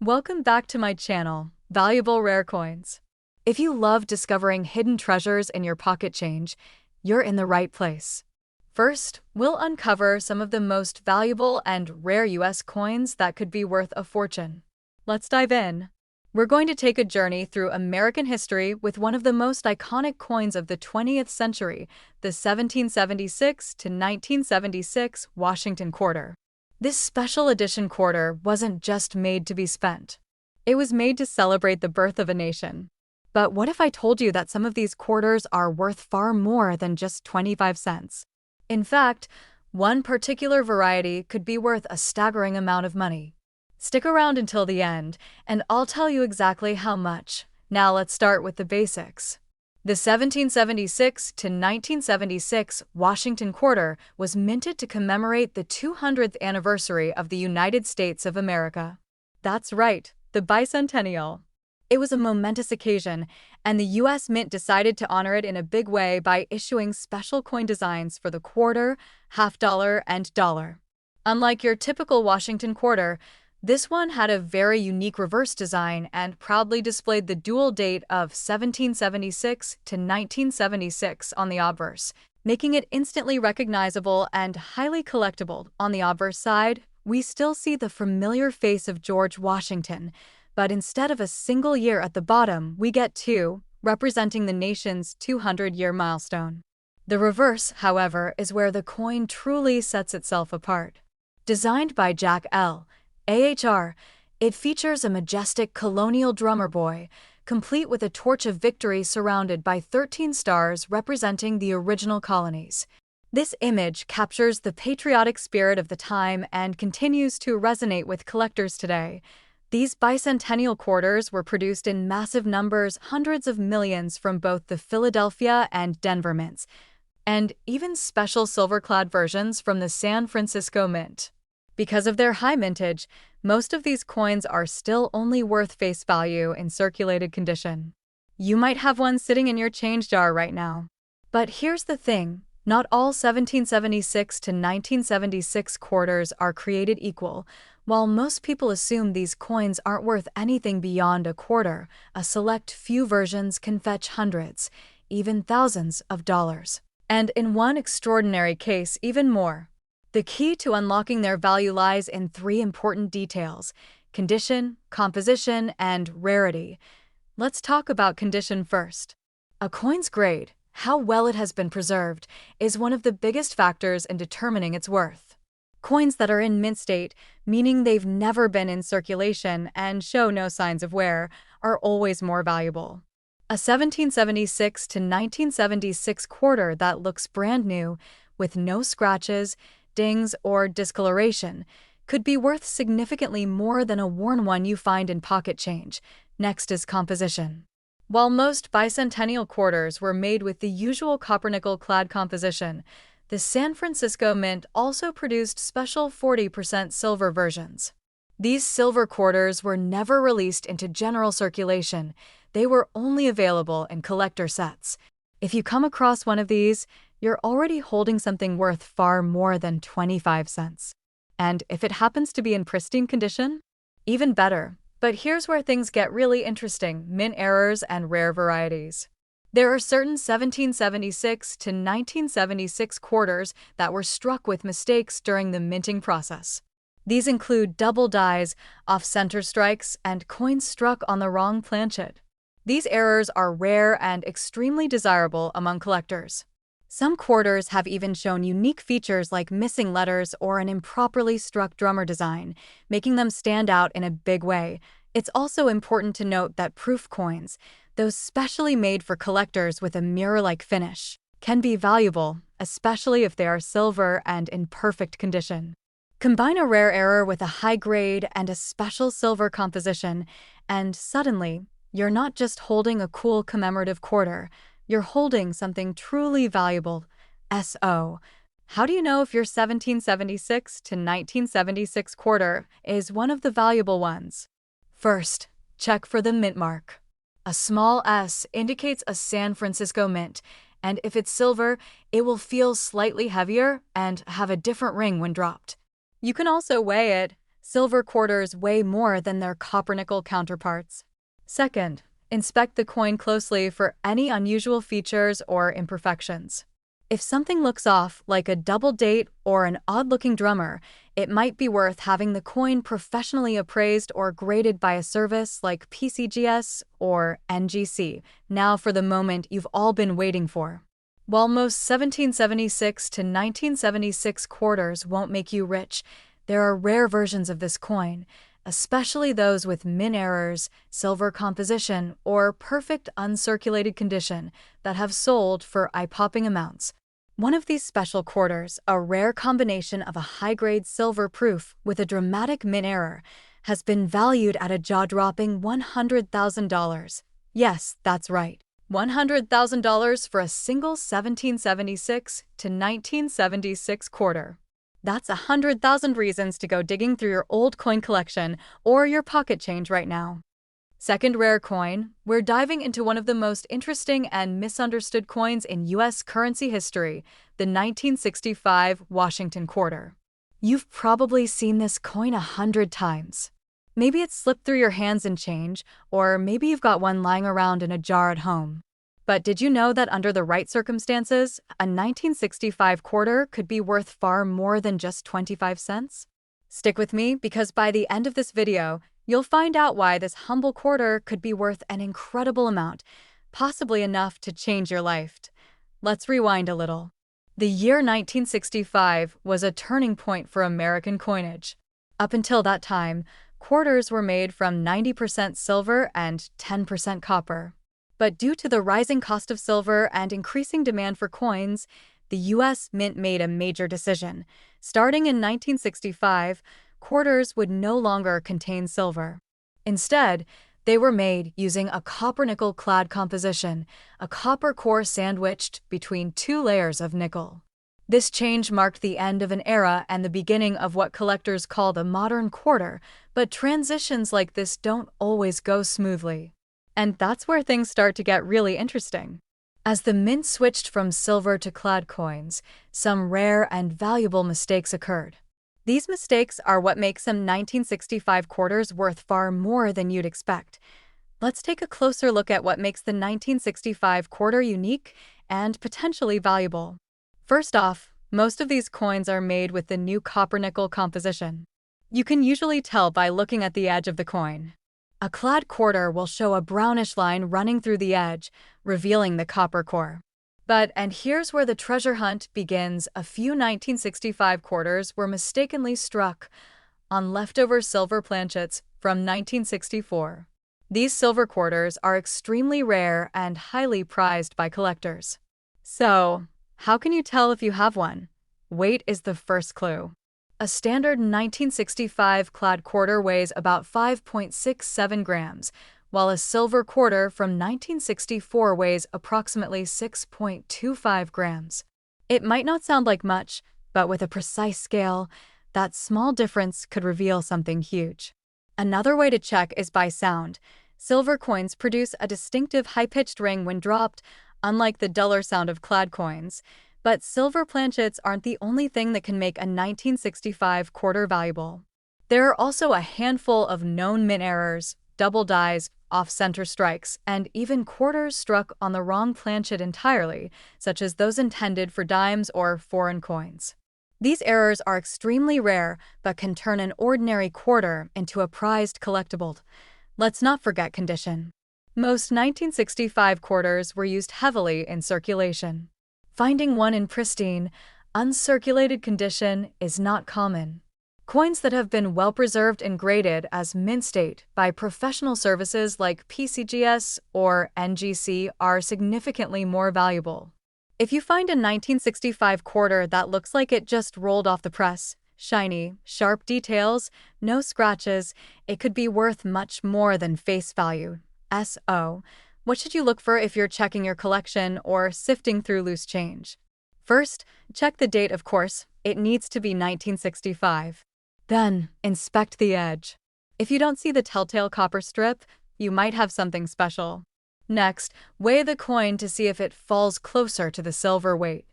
Welcome back to my channel, Valuable Rare Coins. If you love discovering hidden treasures in your pocket change, you're in the right place. First, we'll uncover some of the most valuable and rare US coins that could be worth a fortune. Let's dive in. We're going to take a journey through American history with one of the most iconic coins of the 20th century, the 1776 to 1976 Washington Quarter. This special edition quarter wasn't just made to be spent. It was made to celebrate the birth of a nation. But what if I told you that some of these quarters are worth far more than just 25 cents? In fact, one particular variety could be worth a staggering amount of money. Stick around until the end, and I'll tell you exactly how much. Now let's start with the basics. The 1776 to 1976 Washington Quarter was minted to commemorate the 200th anniversary of the United States of America. That's right, the bicentennial. It was a momentous occasion, and the U.S. Mint decided to honor it in a big way by issuing special coin designs for the quarter, half dollar, and dollar. Unlike your typical Washington Quarter, this one had a very unique reverse design and proudly displayed the dual date of 1776 to 1976 on the obverse, making it instantly recognizable and highly collectible. On the obverse side, we still see the familiar face of George Washington, but instead of a single year at the bottom, we get two, representing the nation's 200-year milestone. The reverse, however, is where the coin truly sets itself apart. Designed by Jack L. AHR, it features a majestic colonial drummer boy, complete with a torch of victory surrounded by 13 stars representing the original colonies. This image captures the patriotic spirit of the time and continues to resonate with collectors today. These bicentennial quarters were produced in massive numbers, hundreds of millions from both the Philadelphia and Denver mints, and even special silver-clad versions from the San Francisco Mint. Because of their high mintage, most of these coins are still only worth face value in circulated condition. You might have one sitting in your change jar right now. But here's the thing, not all 1776 to 1976 quarters are created equal. While most people assume these coins aren't worth anything beyond a quarter, a select few versions can fetch hundreds, even thousands of dollars. And in one extraordinary case, even more. The key to unlocking their value lies in three important details: condition, composition, and rarity. Let's talk about condition first. A coin's grade, how well it has been preserved, is one of the biggest factors in determining its worth. Coins that are in mint state, meaning they've never been in circulation and show no signs of wear, are always more valuable. A 1776 to 1976 quarter that looks brand new, with no scratches, dings, or discoloration, could be worth significantly more than a worn one you find in pocket change. Next is composition. While most bicentennial quarters were made with the usual copper-nickel-clad composition, the San Francisco Mint also produced special 40% silver versions. These silver quarters were never released into general circulation. They were only available in collector sets. If you come across one of these, you're already holding something worth far more than 25 cents. And if it happens to be in pristine condition, even better. But here's where things get really interesting: mint errors and rare varieties. There are certain 1776 to 1976 quarters that were struck with mistakes during the minting process. These include double dies, off-center strikes, and coins struck on the wrong planchet. These errors are rare and extremely desirable among collectors. Some quarters have even shown unique features like missing letters or an improperly struck drummer design, making them stand out in a big way. It's also important to note that proof coins, those specially made for collectors with a mirror-like finish, can be valuable, especially if they are silver and in perfect condition. Combine a rare error with a high grade and a special silver composition, and suddenly, you're not just holding a cool commemorative quarter, you're holding something truly valuable. So, how do you know if your 1776 to 1976 quarter is one of the valuable ones? First, check for the mint mark. A small S indicates a San Francisco Mint, and if it's silver, it will feel slightly heavier and have a different ring when dropped. You can also weigh it. Silver quarters weigh more than their copper-nickel counterparts. Second, inspect the coin closely for any unusual features or imperfections. If something looks off, like a double date or an odd-looking drummer, it might be worth having the coin professionally appraised or graded by a service like PCGS or NGC. Now for the moment you've all been waiting for. While most 1776 to 1976 quarters won't make you rich, there are rare versions of this coin, especially those with min errors, silver composition, or perfect uncirculated condition, that have sold for eye-popping amounts. One of these special quarters, a rare combination of a high-grade silver proof with a dramatic min error, has been valued at a jaw-dropping $100,000. Yes, that's right. $100,000 for a single 1776 to 1976 quarter. That's 100,000 reasons to go digging through your old coin collection or your pocket change right now. Second rare coin, we're diving into one of the most interesting and misunderstood coins in U.S. currency history, the 1965 Washington quarter. You've probably seen this coin 100 times. Maybe it's slipped through your hands in change, or maybe you've got one lying around in a jar at home. But did you know that under the right circumstances, a 1965 quarter could be worth far more than just 25 cents? Stick with me, because by the end of this video, you'll find out why this humble quarter could be worth an incredible amount, possibly enough to change your life. Let's rewind a little. The year 1965 was a turning point for American coinage. Up until that time, quarters were made from 90% silver and 10% copper. But due to the rising cost of silver and increasing demand for coins, the U.S. Mint made a major decision. Starting in 1965, quarters would no longer contain silver. Instead, they were made using a copper-nickel clad composition, a copper core sandwiched between two layers of nickel. This change marked the end of an era and the beginning of what collectors call the modern quarter, but transitions like this don't always go smoothly. And that's where things start to get really interesting. As the mint switched from silver to clad coins, some rare and valuable mistakes occurred. These mistakes are what make some 1965 quarters worth far more than you'd expect. Let's take a closer look at what makes the 1965 quarter unique and potentially valuable. First off, most of these coins are made with the new copper-nickel composition. You can usually tell by looking at the edge of the coin. A clad quarter will show a brownish line running through the edge, revealing the copper core. And here's where the treasure hunt begins. A few 1965 quarters were mistakenly struck on leftover silver planchets from 1964. These silver quarters are extremely rare and highly prized by collectors. So, how can you tell if you have one? Weight is the first clue. A standard 1965 clad quarter weighs about 5.67 grams, while a silver quarter from 1964 weighs approximately 6.25 grams. It might not sound like much, but with a precise scale, that small difference could reveal something huge. Another way to check is by sound. Silver coins produce a distinctive high-pitched ring when dropped, unlike the duller sound of clad coins. But silver planchets aren't the only thing that can make a 1965 quarter valuable. There are also a handful of known min errors, double dies, off-center strikes, and even quarters struck on the wrong planchet entirely, such as those intended for dimes or foreign coins. These errors are extremely rare, but can turn an ordinary quarter into a prized collectible. Let's not forget condition. Most 1965 quarters were used heavily in circulation. Finding one in pristine, uncirculated condition is not common. Coins that have been well-preserved and graded as mint state by professional services like PCGS or NGC are significantly more valuable. If you find a 1965 quarter that looks like it just rolled off the press, shiny, sharp details, no scratches, it could be worth much more than face value. So, what should you look for if you're checking your collection or sifting through loose change? First, check the date, of course. It needs to be 1965. Then, inspect the edge. If you don't see the telltale copper strip, you might have something special. Next, weigh the coin to see if it falls closer to the silver weight.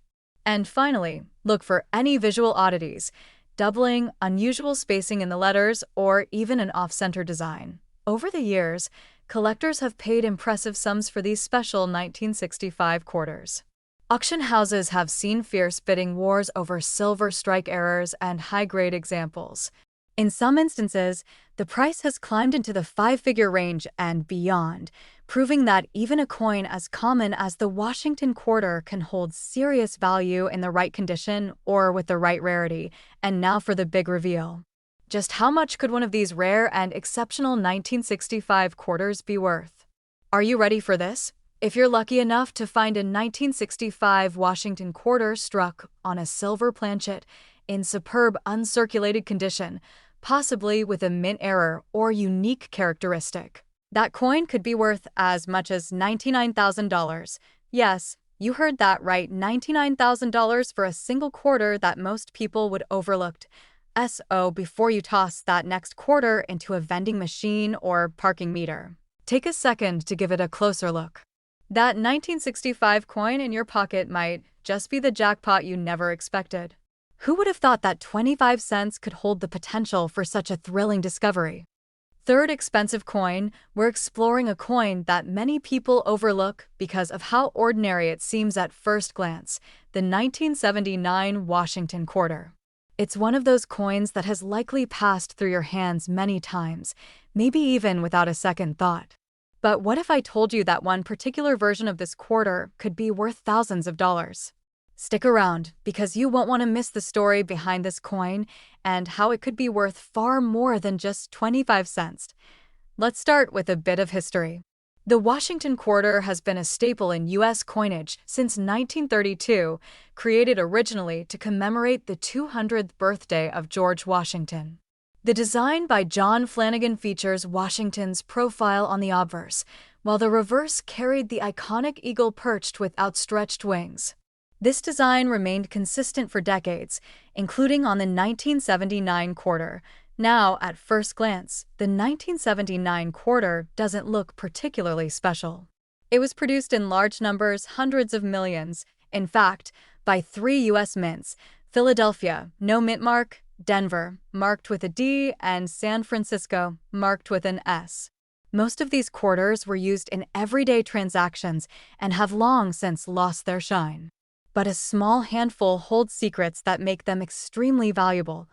And finally, look for any visual oddities. doubling, unusual spacing in the letters, or even an off-center design. Over the years, collectors have paid impressive sums for these special 1965 quarters. Auction houses have seen fierce bidding wars over silver strike errors and high-grade examples. In some instances, the price has climbed into the five-figure range and beyond, proving that even a coin as common as the Washington quarter can hold serious value in the right condition or with the right rarity. And now for the big reveal. Just how much could one of these rare and exceptional 1965 quarters be worth? Are you ready for this? If you're lucky enough to find a 1965 Washington quarter struck on a silver planchet in superb uncirculated condition, possibly with a mint error or unique characteristic, that coin could be worth as much as $99,000. Yes, you heard that right, $99,000 for a single quarter that most people would overlook. So before you toss that next quarter into a vending machine or parking meter, take a second to give it a closer look. That 1965 coin in your pocket might just be the jackpot you never expected. Who would have thought that 25 cents could hold the potential for such a thrilling discovery? Third expensive coin, we're exploring a coin that many people overlook because of how ordinary it seems at first glance, the 1979 Washington quarter. It's one of those coins that has likely passed through your hands many times, maybe even without a second thought. But what if I told you that one particular version of this quarter could be worth thousands of dollars? Stick around, because you won't want to miss the story behind this coin and how it could be worth far more than just 25 cents. Let's start with a bit of history. The Washington quarter has been a staple in U.S. coinage since 1932, created originally to commemorate the 200th birthday of George Washington. The design by John Flanagan features Washington's profile on the obverse, while the reverse carried the iconic eagle perched with outstretched wings. This design remained consistent for decades, including on the 1979 quarter. Now, at first glance, the 1979 quarter doesn't look particularly special. It was produced in large numbers, hundreds of millions, in fact, by 3 U.S. mints: Philadelphia, no mint mark; Denver, marked with a D; and San Francisco, marked with an S. Most of these quarters were used in everyday transactions and have long since lost their shine. But a small handful hold secrets that make them extremely valuable.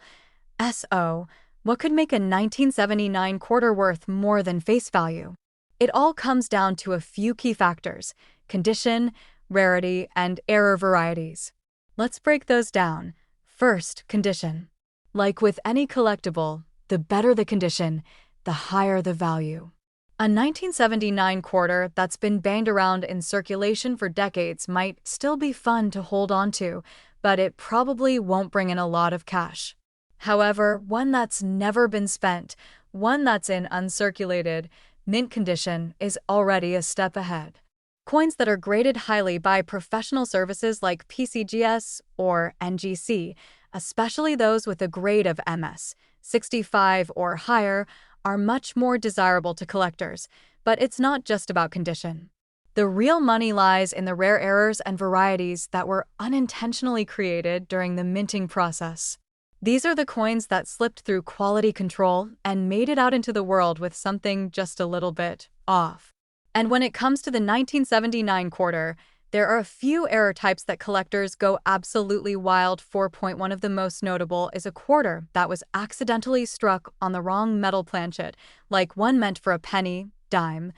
So, what could make a 1979 quarter worth more than face value? It all comes down to a few key factors: condition, rarity, and error varieties. Let's break those down. First, condition. Like with any collectible, the better the condition, the higher the value. A 1979 quarter that's been banged around in circulation for decades might still be fun to hold on to, but it probably won't bring in a lot of cash. However, one that's never been spent, one that's in uncirculated, mint condition, is already a step ahead. Coins that are graded highly by professional services like PCGS or NGC, especially those with a grade of MS 65 or higher, are much more desirable to collectors. But it's not just about condition. The real money lies in the rare errors and varieties that were unintentionally created during the minting process. These are the coins that slipped through quality control and made it out into the world with something just a little bit off. And when it comes to the 1979 quarter, there are a few error types that collectors go absolutely wild for. One of the most notable is a quarter that was accidentally struck on the wrong metal planchet, like one meant for a penny, dime,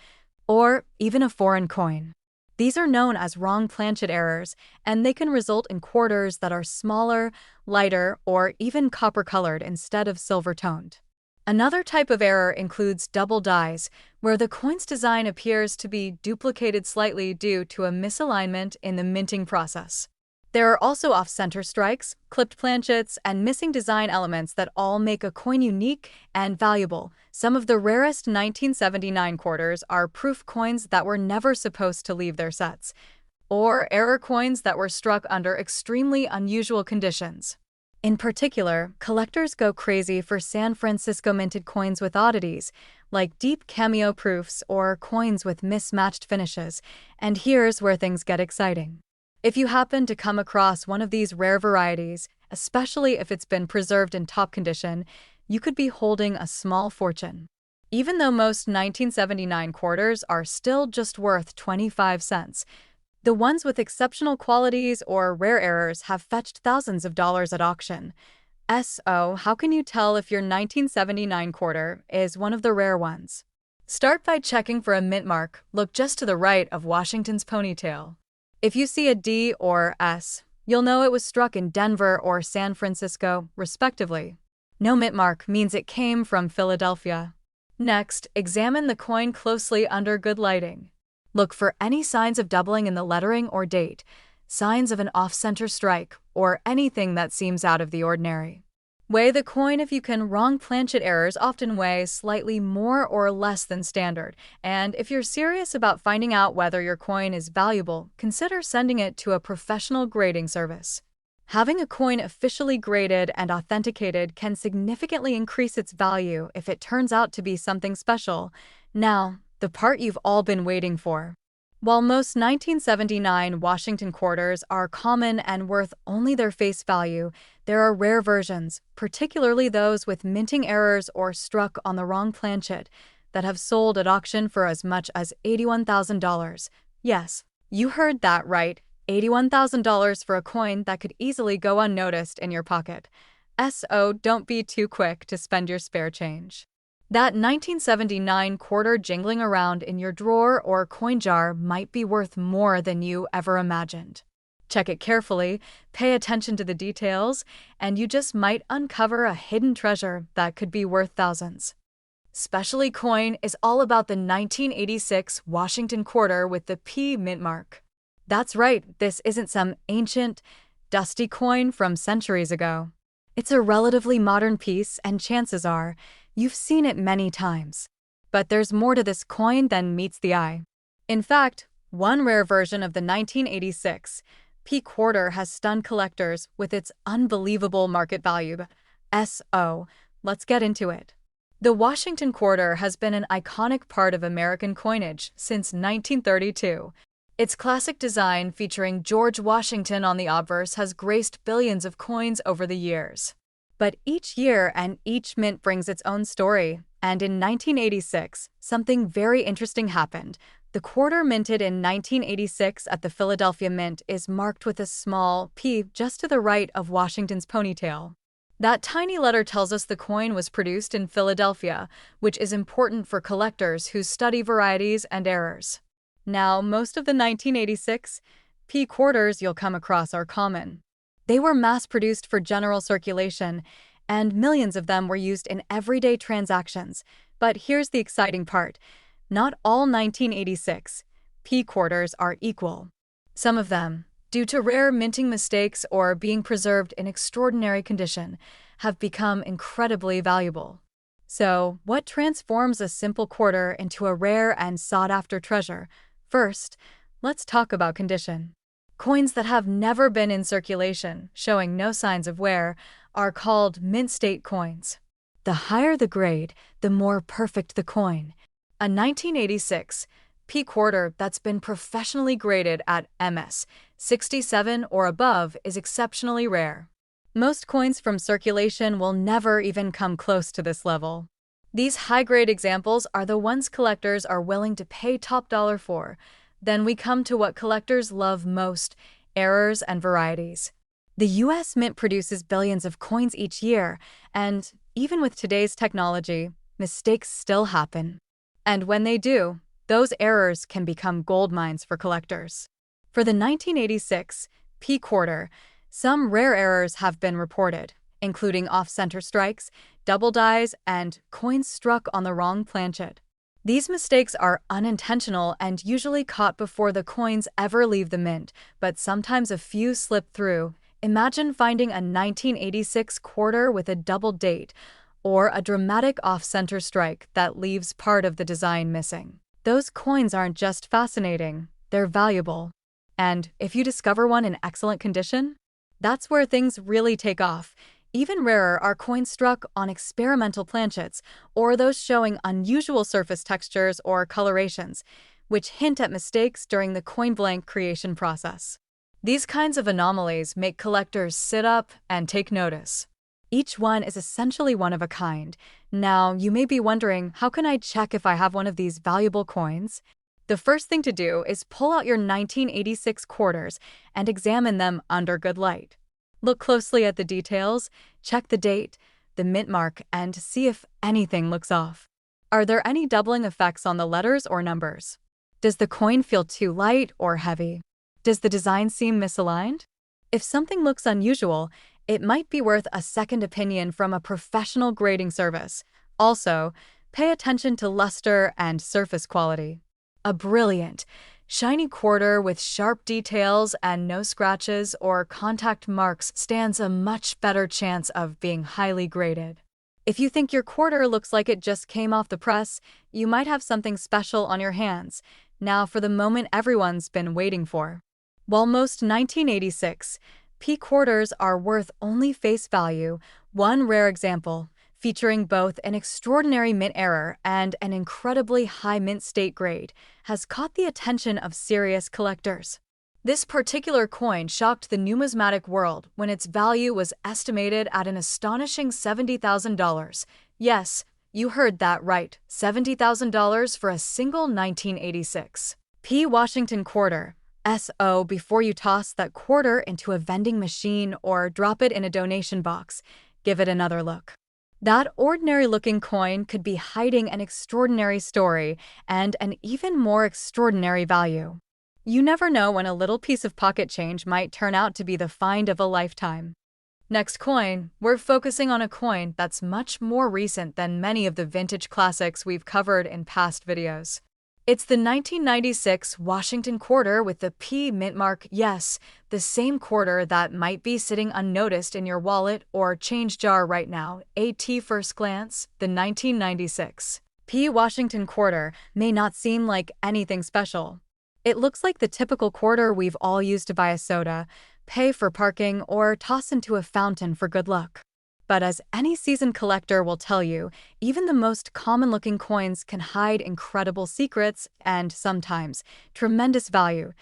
or even a foreign coin. These are known as wrong planchet errors, and they can result in quarters that are smaller, lighter, or even copper-colored instead of silver-toned. Another type of error includes double dies, where the coin's design appears to be duplicated slightly due to a misalignment in the minting process. There are also off-center strikes, clipped planchets, and missing design elements that all make a coin unique and valuable. Some of the rarest 1979 quarters are proof coins that were never supposed to leave their sets, or error coins that were struck under extremely unusual conditions. In particular, collectors go crazy for San Francisco minted coins with oddities, like deep cameo proofs or coins with mismatched finishes, and here's where things get exciting. If you happen to come across one of these rare varieties especially if it's been preserved in top condition. You could be holding a small fortune. Even though most 1979 quarters are still just worth 25 cents, the ones with exceptional qualities or rare errors have fetched thousands of dollars at auction. So, how can you tell if your 1979 quarter is one of the rare ones? Start by checking for a mint mark. Look just to the right of Washington's ponytail. If you see a D or S, you'll know it was struck in Denver or San Francisco, respectively. No mint mark means it came from Philadelphia. Next, examine the coin closely under good lighting. Look for any signs of doubling in the lettering or date, signs of an off-center strike, or anything that seems out of the ordinary. Weigh the coin if you can. Wrong planchet errors often weigh slightly more or less than standard, and if you're serious about finding out whether your coin is valuable, consider sending it to a professional grading service. Having a coin officially graded and authenticated can significantly increase its value if it turns out to be something special. Now, the part you've all been waiting for. While most 1979 Washington quarters are common and worth only their face value, there are rare versions, particularly those with minting errors or struck on the wrong planchet, that have sold at auction for as much as $81,000. Yes, you heard that right, $81,000 for a coin that could easily go unnoticed in your pocket. So, don't be too quick to spend your spare change. That 1979 quarter jingling around in your drawer or coin jar might be worth more than you ever imagined. Check it carefully, pay attention to the details, and you just might uncover a hidden treasure that could be worth thousands. Specialty Coin is all about the 1986 Washington quarter with the P mint mark. That's right, this isn't some ancient, dusty coin from centuries ago. It's a relatively modern piece, and chances are, you've seen it many times. But there's more to this coin than meets the eye. In fact, one rare version of the 1986 P quarter has stunned collectors with its unbelievable market value. So, let's get into it. The Washington quarter has been an iconic part of American coinage since 1932. Its classic design featuring George Washington on the obverse has graced billions of coins over the years. But each year and each mint brings its own story, and in 1986, something very interesting happened. The quarter minted in 1986 at the Philadelphia Mint is marked with a small P just to the right of Washington's ponytail. That tiny letter tells us the coin was produced in Philadelphia, which is important for collectors who study varieties and errors. Now, most of the 1986 P quarters you'll come across are common. They were mass-produced for general circulation, and millions of them were used in everyday transactions. But here's the exciting part. Not all 1986 P quarters are equal. Some of them, due to rare minting mistakes or being preserved in extraordinary condition, have become incredibly valuable. So, what transforms a simple quarter into a rare and sought-after treasure? First, let's talk about condition. Coins that have never been in circulation, showing no signs of wear, are called mint state coins. The higher the grade, the more perfect the coin. A 1986 P quarter that's been professionally graded at MS 67 or above is exceptionally rare. Most coins from circulation will never even come close to this level. These high-grade examples are the ones collectors are willing to pay top dollar for. Then we come to what collectors love most, errors and varieties. The US Mint produces billions of coins each year, and even with today's technology, mistakes still happen. And when they do, those errors can become gold mines for collectors. For the 1986 P quarter, some rare errors have been reported, including off-center strikes, double dies, and coins struck on the wrong planchet. These mistakes are unintentional and usually caught before the coins ever leave the mint, but sometimes a few slip through. Imagine finding a 1986 quarter with a double date, or a dramatic off-center strike that leaves part of the design missing. Those coins aren't just fascinating, they're valuable. And if you discover one in excellent condition, that's where things really take off. Even rarer are coins struck on experimental planchets, or those showing unusual surface textures or colorations, which hint at mistakes during the coin blank creation process. These kinds of anomalies make collectors sit up and take notice. Each one is essentially one of a kind. Now, you may be wondering, how can I check if I have one of these valuable coins? The first thing to do is pull out your 1986 quarters and examine them under good light. Look closely at the details, check the date, the mint mark, and see if anything looks off. Are there any doubling effects on the letters or numbers? Does the coin feel too light or heavy? Does the design seem misaligned? If something looks unusual, it might be worth a second opinion from a professional grading service. Also, pay attention to luster and surface quality. A brilliant, shiny quarter with sharp details and no scratches or contact marks stands a much better chance of being highly graded. If you think your quarter looks like it just came off the press, you might have something special on your hands. Now for the moment everyone's been waiting for. While most 1986 P quarters are worth only face value, one rare example, featuring both an extraordinary mint error and an incredibly high mint state grade, has caught the attention of serious collectors. This particular coin shocked the numismatic world when its value was estimated at an astonishing $70,000. Yes, you heard that right, $70,000 for a single 1986 P Washington quarter. So before you toss that quarter into a vending machine or drop it in a donation box, give it another look. That ordinary-looking coin could be hiding an extraordinary story and an even more extraordinary value. You never know when a little piece of pocket change might turn out to be the find of a lifetime. Next coin, we're focusing on a coin that's much more recent than many of the vintage classics we've covered in past videos. It's the 1996 Washington quarter with the P mint mark. Yes, the same quarter that might be sitting unnoticed in your wallet or change jar right now. At first glance, the 1996 P Washington quarter may not seem like anything special. It looks like the typical quarter we've all used to buy a soda, pay for parking, or toss into a fountain for good luck. But as any seasoned collector will tell you, even the most common-looking coins can hide incredible secrets and, sometimes, tremendous value.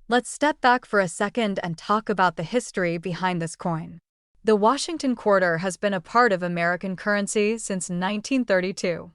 Let's step back for a second and talk about the history behind this coin. The Washington quarter has been a part of American currency since 1932.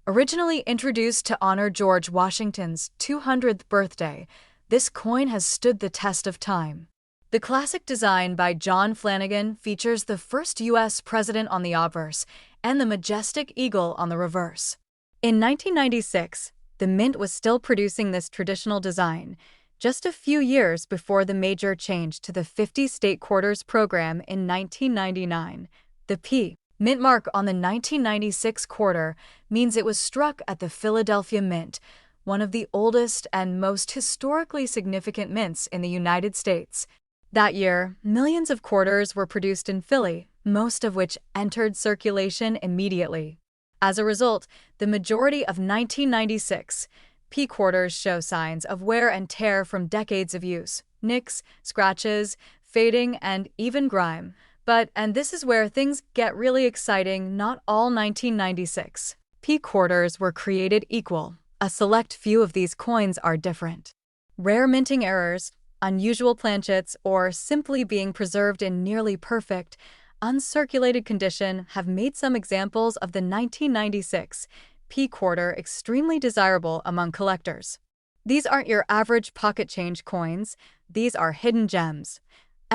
Originally introduced to honor George Washington's 200th birthday, this coin has stood the test of time. The classic design by John Flanagan features the first U.S. president on the obverse and the majestic eagle on the reverse. In 1996, the Mint was still producing this traditional design, just a few years before the major change to the 50-state quarters program in 1999. The P Mint mark on the 1996 quarter means it was struck at the Philadelphia Mint, one of the oldest and most historically significant mints in the United States. That year, millions of quarters were produced in Philly, most of which entered circulation immediately. As a result, the majority of 1996 P quarters show signs of wear and tear from decades of use, nicks, scratches, fading, and even grime. But, and this is where things get really exciting, not all 1996 P quarters were created equal. A select few of these coins are different. Rare minting errors, unusual planchets, or simply being preserved in nearly perfect, uncirculated condition have made some examples of the 1996 P quarter extremely desirable among collectors. These aren't your average pocket change coins, these are hidden gems.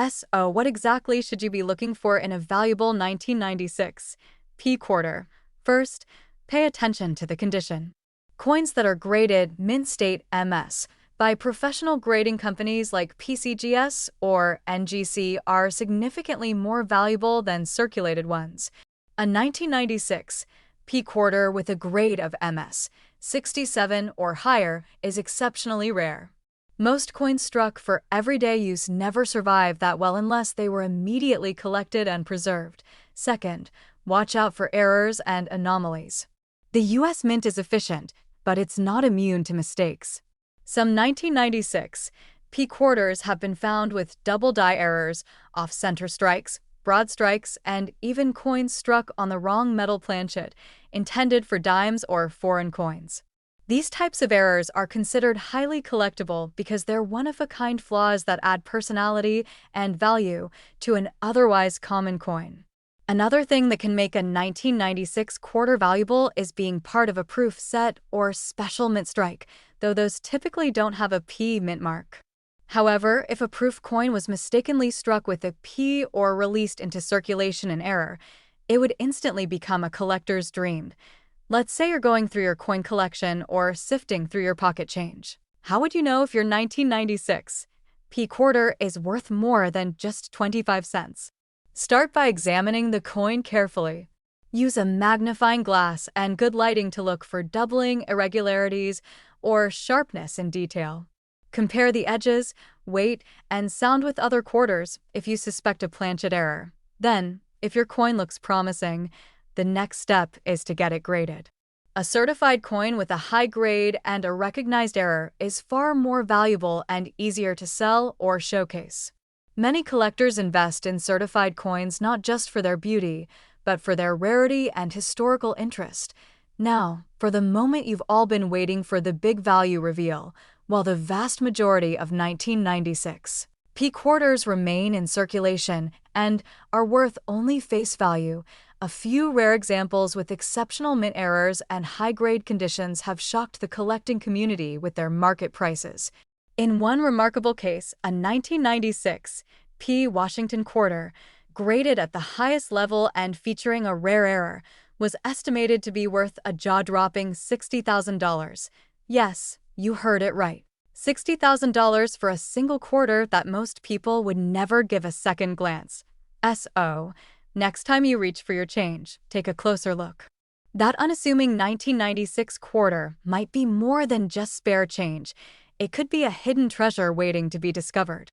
So, what exactly should you be looking for in a valuable 1996 P quarter? First, pay attention to the condition. Coins that are graded mint state MS by professional grading companies like PCGS or NGC are significantly more valuable than circulated ones. A 1996 P quarter with a grade of MS 67 or higher is exceptionally rare. Most coins struck for everyday use never survive that well unless they were immediately collected and preserved. Second, watch out for errors and anomalies. The U.S. Mint is efficient, but it's not immune to mistakes. Some 1996 P quarters have been found with double die errors, off-center strikes, broad strikes, and even coins struck on the wrong metal planchet, intended for dimes or foreign coins. These types of errors are considered highly collectible because they're one-of-a-kind flaws that add personality and value to an otherwise common coin. Another thing that can make a 1996 quarter valuable is being part of a proof set or special mint strike, though those typically don't have a P mint mark. However, if a proof coin was mistakenly struck with a P or released into circulation in error, it would instantly become a collector's dream. Let's say you're going through your coin collection or sifting through your pocket change. How would you know if your 1996 P quarter is worth more than just 25 cents? Start by examining the coin carefully. Use a magnifying glass and good lighting to look for doubling, irregularities, or sharpness in detail. Compare the edges, weight, and sound with other quarters if you suspect a planchet error. Then, if your coin looks promising, the next step is to get it graded. A certified coin with a high grade and a recognized error is far more valuable and easier to sell or showcase. Many collectors invest in certified coins not just for their beauty, but for their rarity and historical interest. Now, for the moment you've all been waiting for, the big value reveal. While the vast majority of 1996 P quarters remain in circulation and are worth only face value, a few rare examples with exceptional mint errors and high-grade conditions have shocked the collecting community with their market prices. In one remarkable case, a 1996 P Washington quarter, graded at the highest level and featuring a rare error, was estimated to be worth a jaw-dropping $60,000. Yes, you heard it right. $60,000 for a single quarter that most people would never give a second glance. So, next time you reach for your change, take a closer look. That unassuming 1996 quarter might be more than just spare change. It could be a hidden treasure waiting to be discovered.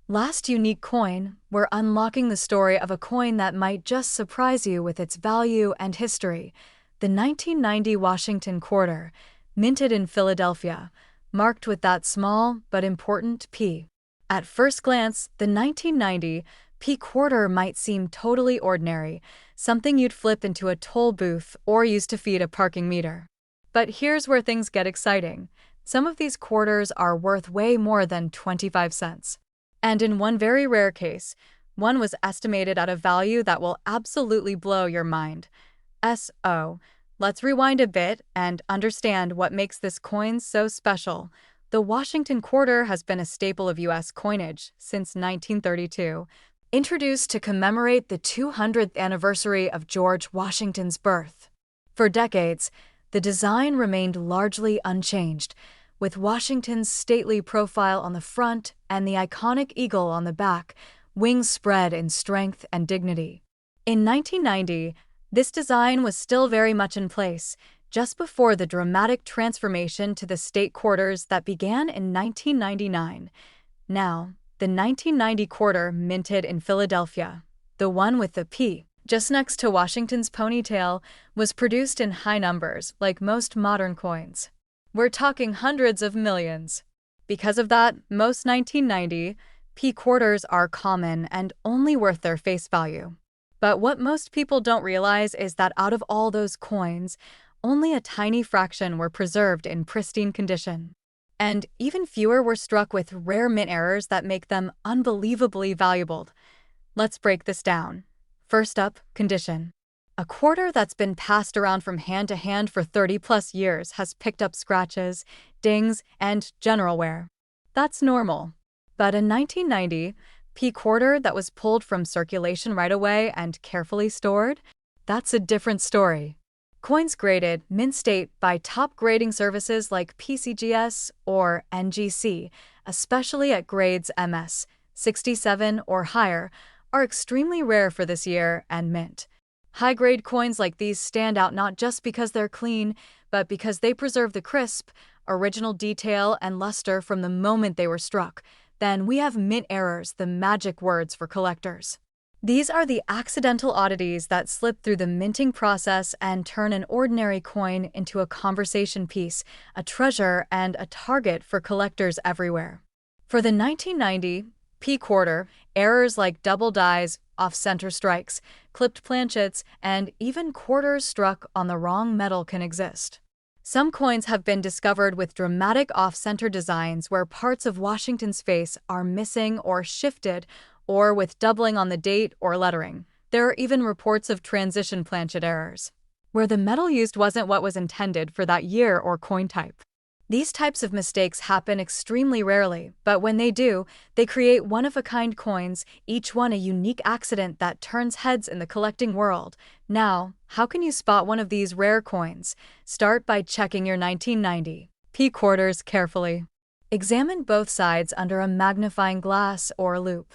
Last unique coin, we're unlocking the story of a coin that might just surprise you with its value and history. The 1990 Washington quarter, minted in Philadelphia, marked with that small but important P. At first glance, the 1990 P quarter might seem totally ordinary, something you'd flip into a toll booth or use to feed a parking meter. But here's where things get exciting. Some of these quarters are worth way more than 25 cents. And in one very rare case, one was estimated at a value that will absolutely blow your mind. So, let's rewind a bit and understand what makes this coin so special. The Washington quarter has been a staple of U.S. coinage since 1932, introduced to commemorate the 200th anniversary of George Washington's birth. For decades, the design remained largely unchanged, with Washington's stately profile on the front and the iconic eagle on the back, wings spread in strength and dignity. In 1990, this design was still very much in place, just before the dramatic transformation to the state quarters that began in 1999. Now, the 1990 quarter minted in Philadelphia, the one with the P just next to Washington's ponytail, was produced in high numbers like most modern coins. We're talking hundreds of millions. Because of that, most 1990 P quarters are common and only worth their face value. But what most people don't realize is that out of all those coins, only a tiny fraction were preserved in pristine condition. And even fewer were struck with rare mint errors that make them unbelievably valuable. Let's break this down. First up, condition. A quarter that's been passed around from hand to hand for 30-plus years has picked up scratches, dings, and general wear. That's normal. But a 1990 P quarter that was pulled from circulation right away and carefully stored? That's a different story. Coins graded mint state by top grading services like PCGS or NGC, especially at grades MS, 67 or higher, are extremely rare for this year and mint. High-grade coins like these stand out not just because they're clean, but because they preserve the crisp, original detail and luster from the moment they were struck. Then we have mint errors, the magic words for collectors. These are the accidental oddities that slip through the minting process and turn an ordinary coin into a conversation piece, a treasure, and a target for collectors everywhere. For the 1990 P quarter, errors like double dies, off-center strikes, clipped planchets, and even quarters struck on the wrong metal can exist. Some coins have been discovered with dramatic off-center designs where parts of Washington's face are missing or shifted, or with doubling on the date or lettering. There are even reports of transition planchet errors, where the metal used wasn't what was intended for that year or coin type. These types of mistakes happen extremely rarely, but when they do, they create one-of-a-kind coins, each one a unique accident that turns heads in the collecting world. Now, how can you spot one of these rare coins? Start by checking your 1990 P quarters carefully. Examine both sides under a magnifying glass or loupe.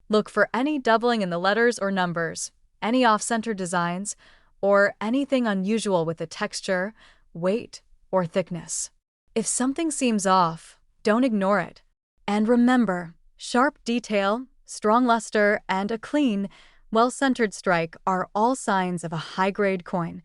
Look for any doubling in the letters or numbers, any off-center designs, or anything unusual with the texture, weight, or thickness. If something seems off, don't ignore it. And remember, sharp detail, strong luster, and a clean, well-centered strike are all signs of a high-grade coin.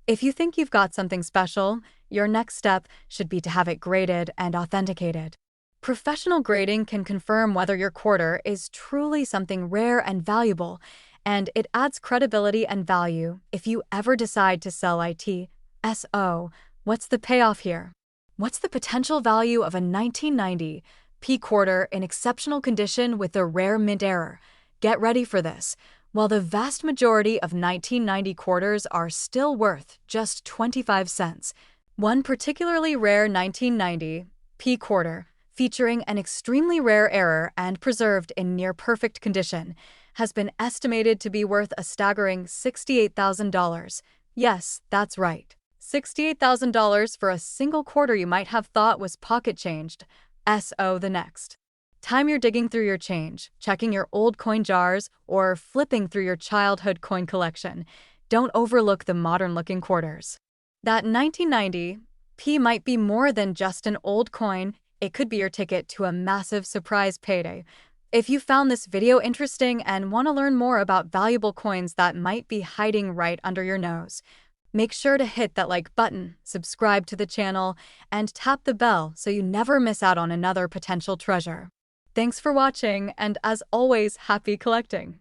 If you think you've got something special, your next step should be to have it graded and authenticated. Professional grading can confirm whether your quarter is truly something rare and valuable, and it adds credibility and value if you ever decide to sell it. So, what's the payoff here? What's the potential value of a 1990 P quarter in exceptional condition with a rare mint error? Get ready for this. While the vast majority of 1990 quarters are still worth just 25 cents, one particularly rare 1990 P quarter, featuring an extremely rare error and preserved in near-perfect condition, has been estimated to be worth a staggering $68,000. Yes, that's right. $68,000 for a single quarter you might have thought was pocket-changed. The next time you're digging through your change, checking your old coin jars, or flipping through your childhood coin collection, don't overlook the modern-looking quarters. That 1990 P might be more than just an old coin. It could be your ticket to a massive surprise payday. If you found this video interesting and want to learn more about valuable coins that might be hiding right under your nose, make sure to hit that like button, subscribe to the channel, and tap the bell so you never miss out on another potential treasure. Thanks for watching, and as always, happy collecting!